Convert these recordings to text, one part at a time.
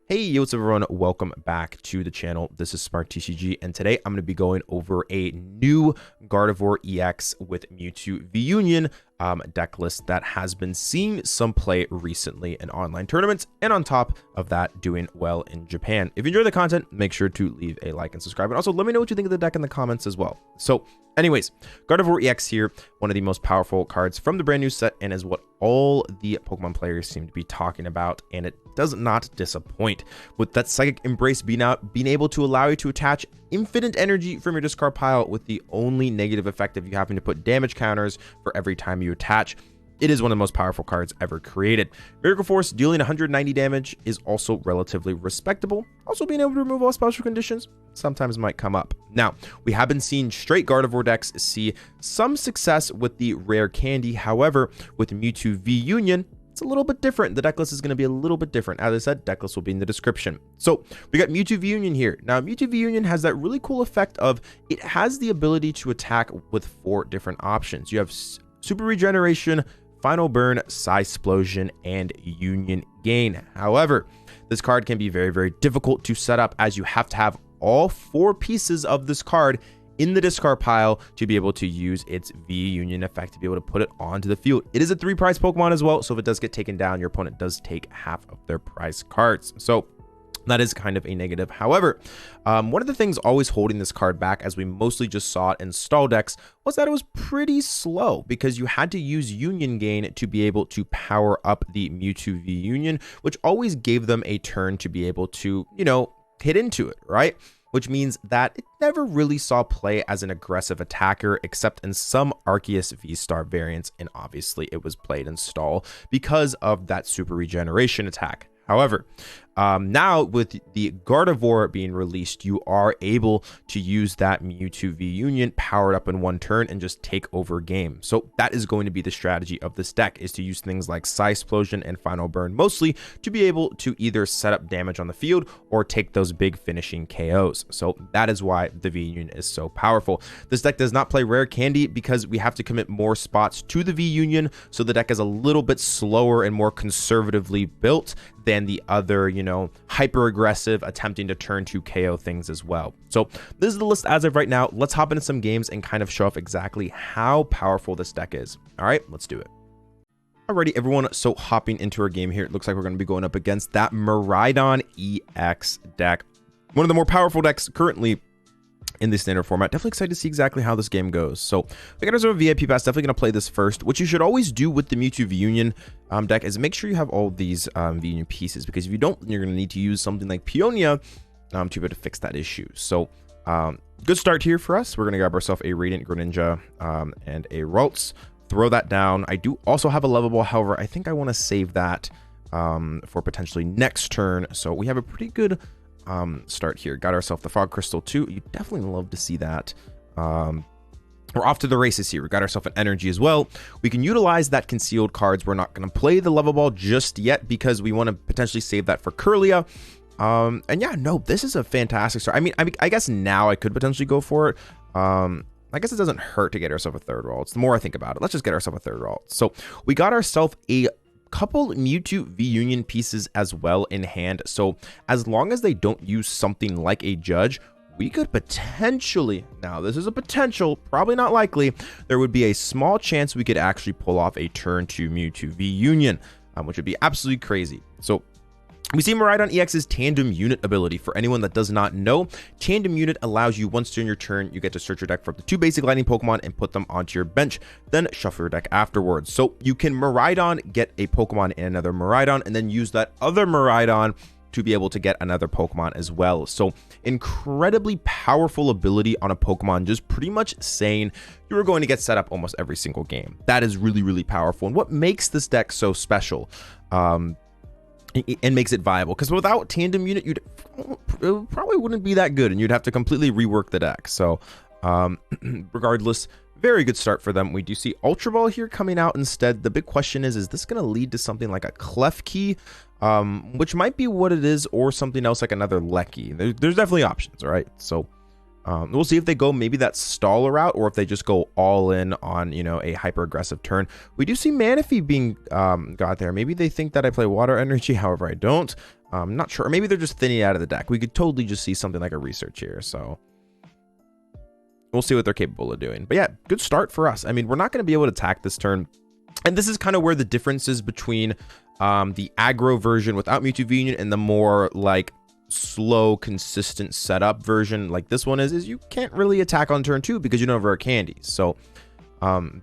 Hey, what's up everyone? Welcome back to the channel. This is SmartTCG, and today I'm going to be going over a new Gardevoir EX with Mewtwo V Union deck list that has been seeing some play recently in online tournaments, and on top of that, doing well in Japan. If you enjoy the content, make sure to leave a like and subscribe, and also let me know what you think of the deck in the comments as well. So anyways, Gardevoir EX here, one of the most powerful cards from the brand new set, and is what all the Pokemon players seem to be talking about, and it does not disappoint. With that Psychic Embrace being able to allow you to attach infinite energy from your discard pile, with the only negative effect of you having to put damage counters for every time you attach. It is one of the most powerful cards ever created. Miracle Force dealing 190 damage is also relatively respectable. Also, being able to remove all special conditions sometimes might come up. Now, we have been seeing straight Gardevoir decks see some success with the rare candy. However, with Mewtwo V Union, it's a little bit different. The deck list is going to be a little bit different. As I said, deck list will be in the description. So we got Mewtwo V Union here. Now, Mewtwo V Union has that really cool effect of it has the ability to attack with 4 different options. You have Super Regeneration, Final Burn, Psy-Splosion, and Union Gain. However, this card can be very, very difficult to set up, as you have to have all 4 pieces of this card in the discard pile to be able to use its V Union effect to be able to put it onto the field. It is a 3-prize Pokemon as well, so if it does get taken down, your opponent does take half of their prize cards. So that is kind of a negative. However, one of the things always holding this card back, as we mostly just saw it in stall decks, was that it was pretty slow, because you had to use Union Gain to be able to power up the Mewtwo V Union, which always gave them a turn to be able to, hit into it, right? Which means that it never really saw play as an aggressive attacker, except in some Arceus V-Star variants, and obviously it was played in stall because of that Super Regeneration attack. However, now with the Gardevoir being released, you are able to use that Mewtwo V Union powered up in 1 turn and just take over game. So that is going to be the strategy of this deck, is to use things like Psy-Splosion and Final Burn mostly to be able to either set up damage on the field or take those big finishing KOs. So that is why the V Union is so powerful. This deck does not play rare candy because we have to commit more spots to the V Union, so the deck is a little bit slower and more conservatively built than the other, hyper aggressive attempting to turn to KO things as well. So this is the list as of right now. Let's hop into some games and kind of show off exactly how powerful this deck is. All right, let's do it. Alrighty, everyone, so hopping into our game here, it looks like we're going to be going up against that Miraidon EX deck. One of the more powerful decks currently in the standard format. Definitely excited to see exactly how this game goes. So we got our VIP Pass, definitely going to play this first. What you should always do with the Mewtwo V Union deck is make sure you have all these V Union pieces, because if you don't, you're going to need to use something like Peonia to be able to fix that issue. So good start here for us. We're going to grab ourselves a Radiant Greninja and a Ralts. Throw that down. I do also have a Level Ball, however, I think I want to save that for potentially next turn. So we have a pretty good start here. Got ourselves the Fog Crystal too. You definitely love to see that. We're off to the races here. We got ourselves an energy as well. We can utilize that concealed cards. We're not going to play the Level Ball just yet because we want to potentially save that for Kirlia. And yeah, no, this is a fantastic start. I guess now I could potentially go for it. I guess it doesn't hurt to get ourselves a 3rd Ralts. The more I think about it, let's just get ourselves a 3rd Ralts. So we got ourselves a couple Mewtwo V Union pieces as well in hand. So as long as they don't use something like a Judge, we could potentially, now this is a potential, probably not likely, there would be a small chance we could actually pull off a turn to Mewtwo V Union, which would be absolutely crazy. So we see Miraidon EX's Tandem Unit ability. For anyone that does not know, Tandem Unit allows you, once during your turn, you get to search your deck for up to 2 basic lightning Pokemon and put them onto your bench, then shuffle your deck afterwards. So you can Miraidon, get a Pokemon and another Miraidon, and then use that other Miraidon to be able to get another Pokemon as well. So incredibly powerful ability on a Pokemon, just pretty much saying you are going to get set up almost every single game. That is really, really powerful. And what makes this deck so special, and makes it viable, because without Tandem Unit, it probably wouldn't be that good, and you'd have to completely rework the deck. So regardless, very good start for them. We do see Ultra Ball here coming out instead. The big question is this going to lead to something like a Klefki, which might be what it is, or something else like another Lecky? There's definitely options, all right? So we'll see if they go maybe that staller route, or if they just go all in on, a hyper aggressive turn. We do see Manaphy being got there. Maybe they think that I play water energy, however I don't. I'm not sure. Or maybe they're just thinning it out of the deck. We could totally just see something like a research here. So we'll see what they're capable of doing. But yeah, good start for us. I mean, we're not going to be able to attack this turn. And this is kind of where the difference is between the aggro version without Mewtwo V Union and the more like slow, consistent setup version like this one is you can't really attack on turn 2 because you don't have rare candies. So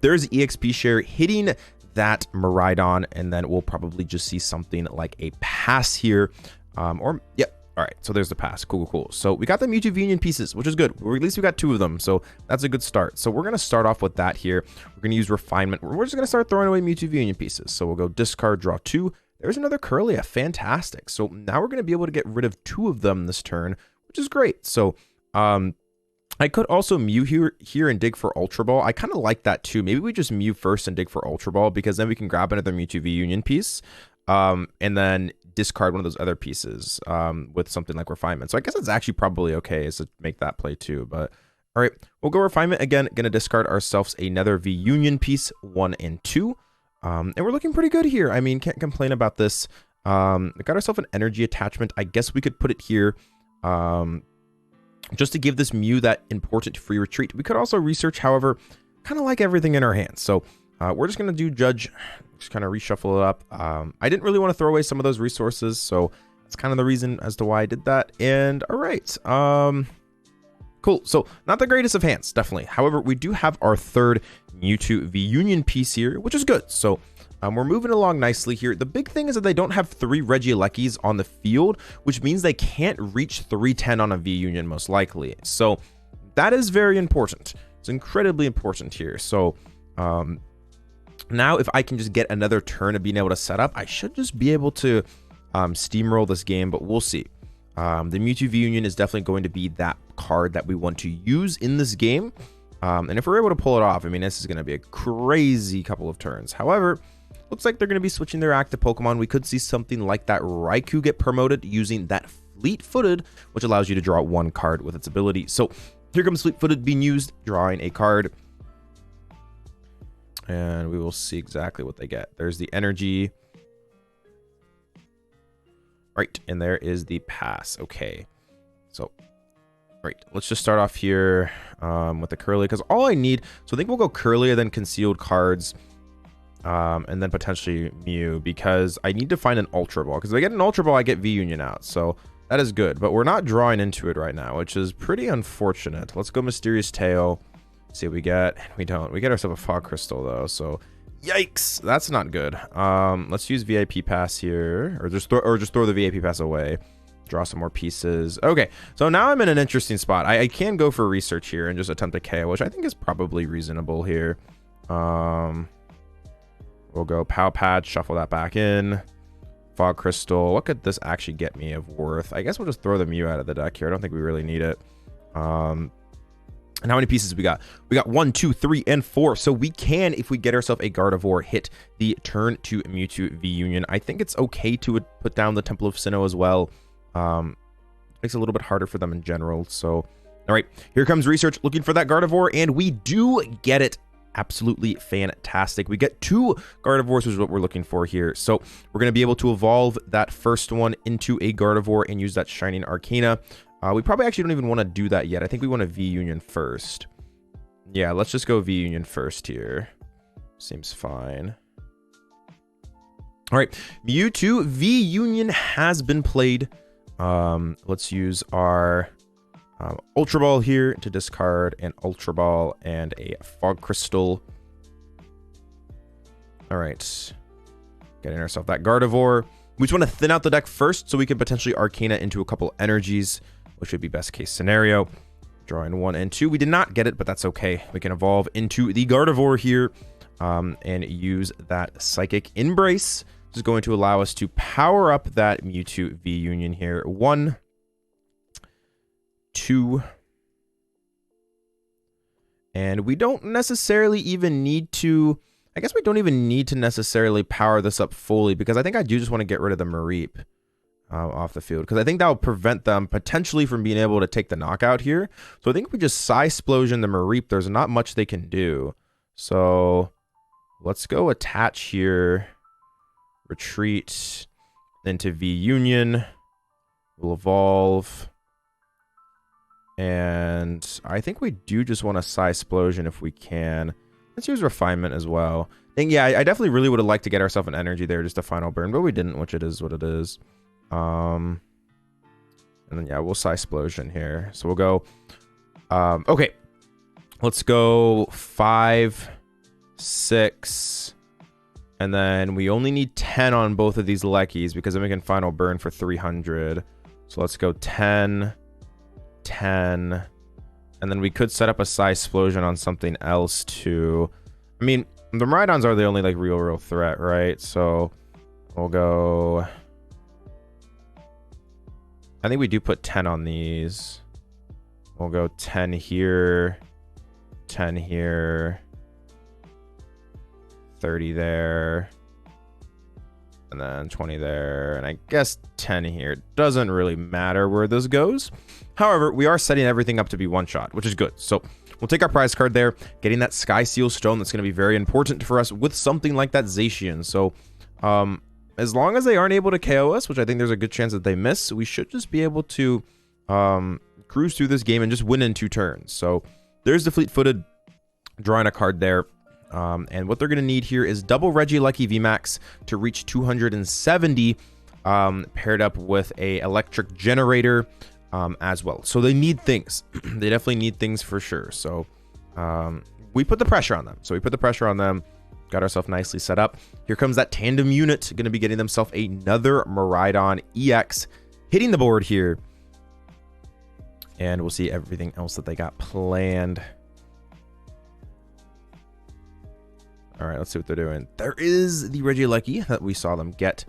there's EXP share hitting that Miraidon, and then we'll probably just see something like a pass here. Or yeah, all right, so there's the pass. Cool. So we got the Mewtwo V Union pieces, which is good. Or at least we got 2 of them, so that's a good start. So we're gonna start off with that here. We're gonna use refinement. We're just gonna start throwing away Mewtwo V Union pieces. So we'll go discard, draw 2. There's another Kirlia, fantastic. So now we're gonna be able to get rid of 2 of them this turn, which is great. So I could also Mew here and dig for Ultra Ball. I kind of like that too. Maybe we just Mew first and dig for Ultra Ball, because then we can grab another Mewtwo V Union piece and then discard one of those other pieces with something like refinement. So I guess it's actually probably okay to make that play too. But all right, we'll go refinement again. Going to discard ourselves another V Union piece, 1 and 2. And we're looking pretty good here. I mean, can't complain about this. We got ourselves an energy attachment. I guess we could put it here. Just to give this Mew that important free retreat. We could also research, however, kind of like everything in our hands. So we're just going to do Judge, just kind of reshuffle it up. I didn't really want to throw away some of those resources, so that's kind of the reason as to why I did that. And all right, cool. So not the greatest of hands, definitely. However, we do have our 3rd Mewtwo V Union piece here, which is good. So we're moving along nicely here. The big thing is that they don't have 3 Regielekis on the field, which means they can't reach 310 on a V Union most likely. So that is very important. It's incredibly important here. So now if I can just get another turn of being able to set up, I should just be able to steamroll this game, but we'll see. The Mewtwo V Union is definitely going to be that card that we want to use in this game. And if we're able to pull it off, I mean, this is going to be a crazy couple of turns. However, looks like they're going to be switching their active Pokemon. We could see something like that Raikou get promoted using that Fleet-Footed, which allows you to draw 1 card with its ability. So here comes Fleet-Footed being used, drawing a card. And we will see exactly what they get. There's the energy. Right, and there is the pass. Okay, so right, let's just start off here with the Kirlia, because all I need, so I think we'll go Kirlia, then concealed cards, and then potentially Mew, because I need to find an Ultra Ball, because if I get an Ultra Ball, I get V Union out, so that is good, but we're not drawing into it right now, which is pretty unfortunate. Let's go Mysterious Tail, see what we get. We don't. We get ourselves a Fog Crystal though, so yikes, that's not good. Let's use VIP Pass here, or just throw the VIP Pass away. Draw some more pieces. Okay, so now I'm in an interesting spot. I can go for research here and just attempt a KO, which I think is probably reasonable here. We'll go Pal Pad, shuffle that back in. Fog Crystal. What could this actually get me of worth? I guess we'll just throw the Mew out of the deck here. I don't think we really need it. And how many pieces we got? We got 1, 2, 3, and 4. So we can, if we get ourselves a Gardevoir, hit the turn to Mewtwo V Union. I think it's okay to put down the Temple of Sinnoh as well. Makes it a little bit harder for them in general. So, all right, here comes research, looking for that Gardevoir, and we do get it. Absolutely fantastic. We get 2 Gardevoirs, which is what we're looking for here. So we're going to be able to evolve that first one into a Gardevoir and use that Shining Arcana. We probably actually don't even want to do that yet. I think we want a V Union first. Yeah, let's just go V Union first here. Seems fine. All right, Mewtwo V Union has been played. Let's use our Ultra Ball here to discard an Ultra Ball and a Fog Crystal. All right, getting ourselves that Gardevoir. We just want to thin out the deck first so we can potentially Arcana into a couple energies, which would be best case scenario. Drawing 1 and 2. We did not get it, but that's okay. We can evolve into the Gardevoir here and use that Psychic Embrace, which is going to allow us to power up that Mewtwo V Union here. 1, 2, and we don't necessarily even need to, I guess we don't even need to necessarily power this up fully, because I think I do just want to get rid of the Mareep off the field, because I think that will prevent them potentially from being able to take the knockout here. So I think if we just Psy-Splosion the Mareep, there's not much they can do. So let's go attach here, retreat into V Union. We'll evolve. And I think we do just want a Psy Explosion if we can. Let's use Refinement as well. And yeah, I definitely really would have liked to get ourselves an energy there, just a final burn, but we didn't, which it is what it is. And then yeah, we'll Psy Explosion here. So we'll go. Okay, let's go 5, 6, and then we only need 10 on both of these Leckies because then we can final burn for 300. So let's go 10, 10, and then we could set up a Psy Explosion on something else too. I mean, the Miraidons are the only like real threat, right? So we'll go. I think we do put 10 on these. We'll go 10 here, 10 here, 30 there, and then 20 there, and I guess 10 here. Doesn't really matter where this goes. However, we are setting everything up to be one shot, which is good. So we'll take our prize card there, getting that Sky Seal Stone. That's going to be very important for us with something like that Zacian. So as long as they aren't able to KO us, which I think there's a good chance that they miss, we should just be able to cruise through this game and just win in 2 turns. So there's the Fleet-Footed, drawing a card there. And what they're going to need here is double Regieleki VMAX to reach 270, paired up with a electric generator as well. So they need things. They definitely need things for sure. So we put the pressure on them. Got ourselves nicely set up. Here comes that tandem unit, going to be getting themselves another Miraidon EX, hitting the board here. And we'll see everything else that they got planned. All right, let's see what they're doing. There is the Regieleki that we saw them get,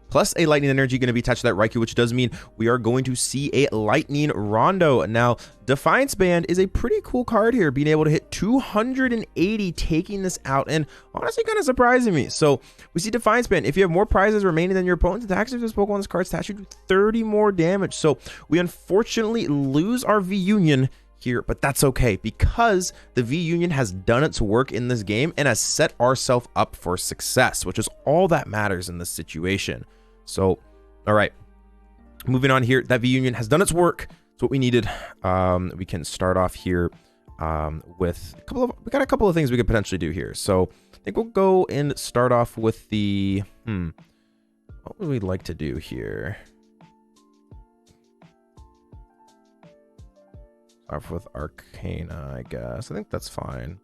plus a Lightning Energy going to be attached to that Raikou, which does mean we are going to see a Lightning Rondo. Now, Defiance Band is a pretty cool card here, being able to hit 280, taking this out, and honestly kind of surprising me. So we see Defiance Band. If you have more prizes remaining than your opponent's attacks, if this Pokemon's card attached, you do 30 more damage. So we unfortunately lose our V-Union here, but that's okay because the V-Union has done its work in this game and has set ourselves up for success, which is all that matters in this situation. So, all right, moving on here, that V-Union has done its work. It's what we needed. We can start off here with we got a couple of things we could potentially do here. So I think we'll go and start off with the, what would we like to do here? Off with Arcana, I guess. I think that's fine.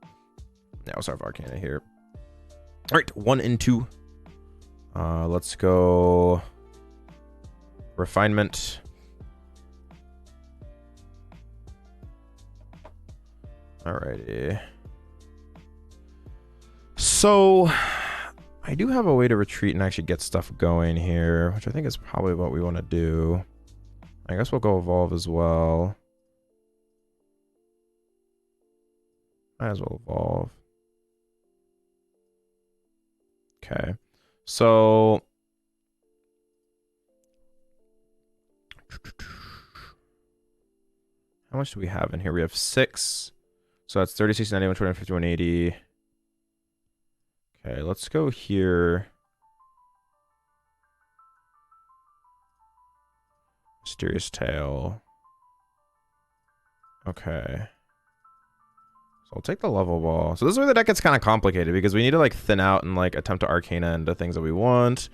Yeah, we'll start with Arcana here. All right, 1 and 2. Let's go Refinement. Alrighty. So I do have a way to retreat and actually get stuff going here, which I think is probably what we want to do. I guess we'll go Evolve as well. Might as well evolve. Okay. So how much do we have in here? We have 6. So that's 36, 91, 250, 180. Okay, let's go here. Mysterious Tail. Okay. So I'll take the Level Ball. So this is where the deck gets kind of complicated because we need to like thin out and like attempt to Arcana into things that we want.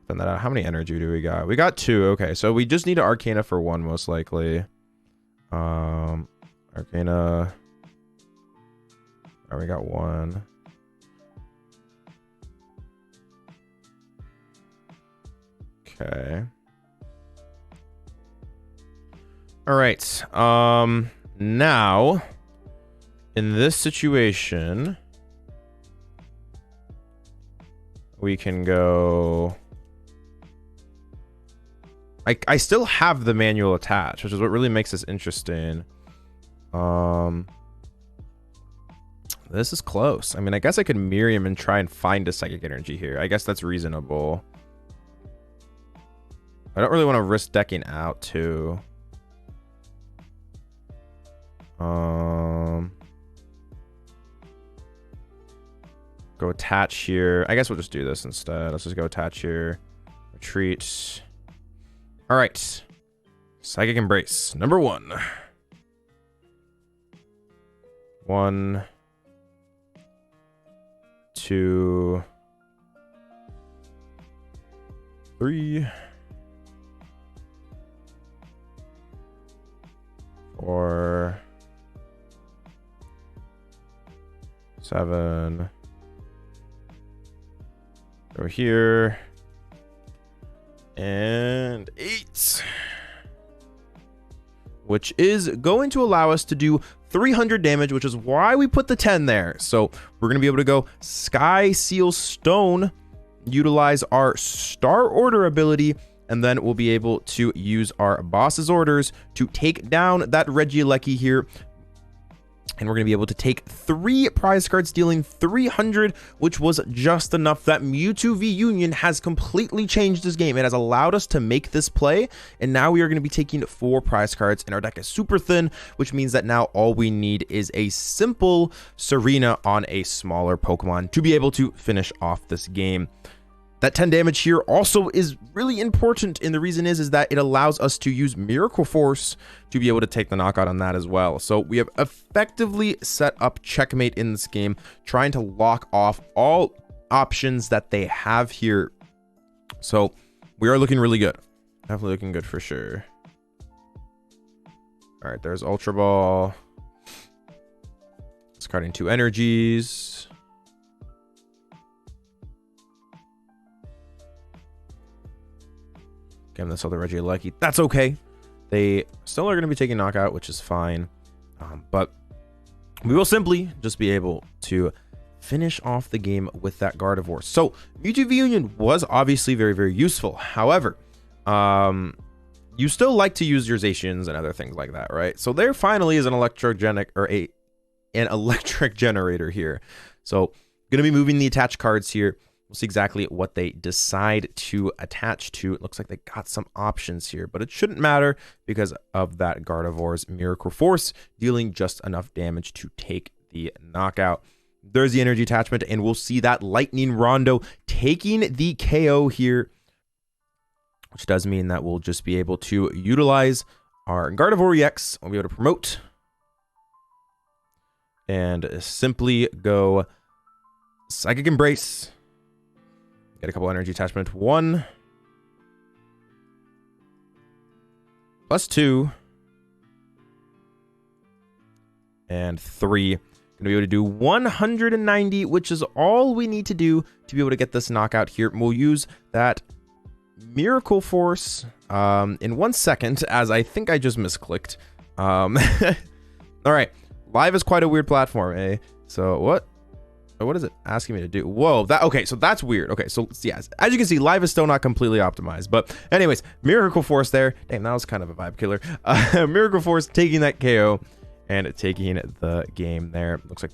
Thin that out. How many energy do we got? We got 2. Okay, so we just need to Arcana for 1 most likely. Arcana. Oh, we got 1. Okay. All right. Now, in this situation, we can go. I still have the manual attached, which is what really makes this interesting. This is close. I mean, I guess I could Miriam and try and find a Psychic Energy here. I guess that's reasonable. I don't really want to risk decking out too. Go attach here. I guess we'll just do this instead. Let's just go attach here. Retreat. All right. Psychic Embrace, number 1. 1, 2, 3, 4, 7. Go here. And 8. Which is going to allow us to do 300 damage, which is why we put the 10 there. So we're going to be able to go Sky Seal Stone, utilize our Star Order ability, and then we'll be able to use our Boss's Orders to take down that Regieleki here. And we're going to be able to take 3 prize cards, dealing 300, which was just enough. That Mewtwo V Union has completely changed this game. It has allowed us to make this play, and now we are going to be taking 4 prize cards, and our deck is super thin, which means that now all we need is a simple Serena on a smaller Pokemon to be able to finish off this game. That 10 damage here also is really important, and the reason is that it allows us to use Miracle Force to be able to take the knockout on that as well. So we have effectively set up checkmate in this game, trying to lock off all options that they have here. So we are looking really good. Definitely looking good for sure. All right, there's Ultra Ball. Discarding 2 energies. Give this other Regieleki. That's okay. They still are going to be taking knockout, which is fine. But we will simply just be able to finish off the game with that Gardevoir. So Mewtwo V Union was obviously very, very useful. However, you still like to use your Zacians and other things like that, right? So there finally is an electric generator here. So going to be moving the attached cards here. We'll see exactly what they decide to attach to. It looks like they got some options here, but it shouldn't matter because of that Gardevoir's Miracle Force, dealing just enough damage to take the knockout. There's the energy attachment, and we'll see that Lightning Rondo taking the KO here, which does mean that we'll just be able to utilize our Gardevoir EX. We'll be able to promote and simply go Psychic Embrace. Get a couple energy attachment. 1 plus 2 and 3. Gonna be able to do 190, which is all we need to do to be able to get this knockout here. And we'll use that Miracle Force in 1 second, as I think I just misclicked. All right, live is quite a weird platform, eh? So what is it asking me to do? Whoa, okay, so that's weird. Okay, so yes, as you can see, live is still not completely optimized, but anyways, Miracle Force there. Damn, that was kind of a vibe killer. Miracle Force taking that KO and taking the game there. Looks like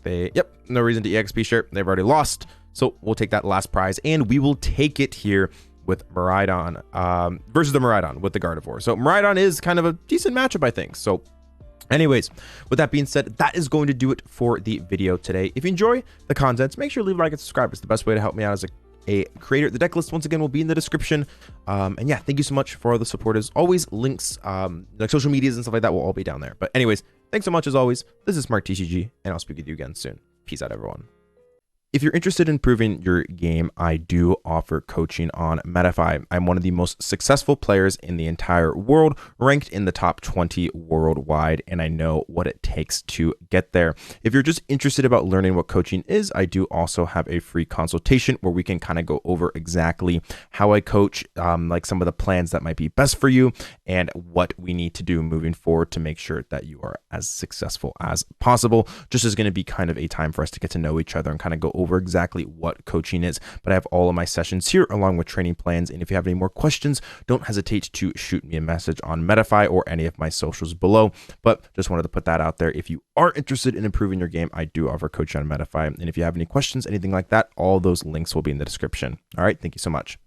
no reason to EXP shirt. They've already lost, so we'll take that last prize, and we will take it here with Miraidon versus the Miraidon with the Gardevoir. So Miraidon is kind of a decent matchup, I think. So anyways, with that being said, that is going to do it for the video today. If you enjoy the content, make sure to leave a like and subscribe. It's the best way to help me out as a creator. The deck list, once again, will be in the description. And yeah, thank you so much for all the support. As always, links, like social medias and stuff like that will all be down there. But anyways, thanks so much as always. This is SmartTCG, and I'll speak with you again soon. Peace out, everyone. If you're interested in improving your game, I do offer coaching on Manaphy. I'm one of the most successful players in the entire world, ranked in the top 20 worldwide, and I know what it takes to get there. If you're just interested about learning what coaching is, I do also have a free consultation where we can kind of go over exactly how I coach, like some of the plans that might be best for you and what we need to do moving forward to make sure that you are as successful as possible. Just is going to be kind of a time for us to get to know each other and kind of go over exactly what coaching is. But I have all of my sessions here along with training plans, and if you have any more questions, don't hesitate to shoot me a message on Manaphy or any of my socials below. But just wanted to put that out there. If you are interested in improving your game, I do offer coaching on Manaphy, and if you have any questions, anything like that, all those links will be in the description. All right, thank you so much.